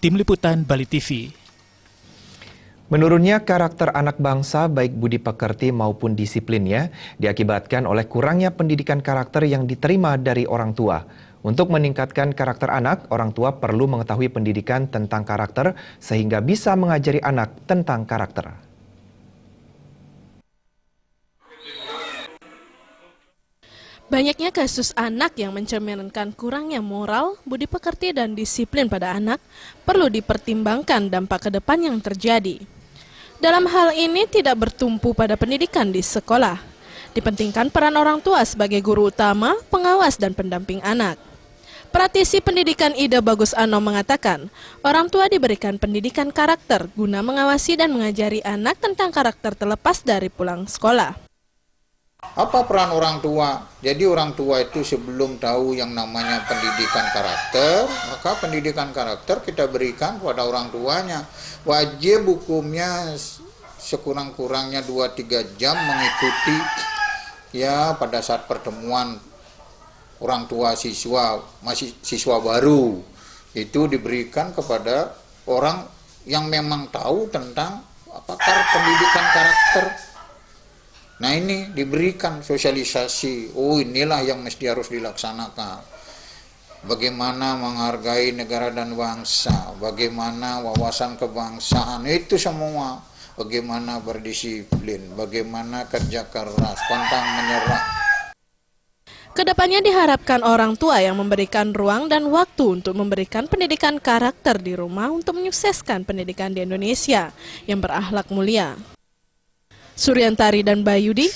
Tim Liputan Bali TV. Menurunnya karakter anak bangsa baik budi pekerti maupun disiplinnya diakibatkan oleh kurangnya pendidikan karakter yang diterima dari orang tua. Untuk meningkatkan karakter anak, orang tua perlu mengetahui pendidikan tentang karakter sehingga bisa mengajari anak tentang karakter. Banyaknya kasus anak yang mencerminkan kurangnya moral, budi pekerti, dan disiplin pada anak perlu dipertimbangkan dampak ke depan yang terjadi. Dalam hal ini tidak bertumpu pada pendidikan di sekolah. Dipentingkan peran orang tua sebagai guru utama, pengawas, dan pendamping anak. Praktisi pendidikan Ida Bagus Ano mengatakan, orang tua diberikan pendidikan karakter guna mengawasi dan mengajari anak tentang karakter terlepas dari pulang sekolah. Apa peran orang tua? Jadi orang tua itu sebelum tahu yang namanya pendidikan karakter, maka pendidikan karakter kita berikan kepada orang tuanya. Wajib hukumnya sekurang-kurangnya 2-3 jam mengikuti ya pada saat pertemuan orang tua siswa, masih siswa baru. Itu diberikan kepada orang yang memang tahu tentang pendidikan karakter. Nah ini diberikan sosialisasi, inilah yang mesti harus dilaksanakan. Bagaimana menghargai negara dan bangsa, bagaimana wawasan kebangsaan, itu semua. Bagaimana berdisiplin, bagaimana kerja keras, pantang menyerah. Kedepannya diharapkan orang tua yang memberikan ruang dan waktu untuk memberikan pendidikan karakter di rumah untuk menyukseskan pendidikan di Indonesia yang berakhlak mulia. Suryantari dan Bayudi,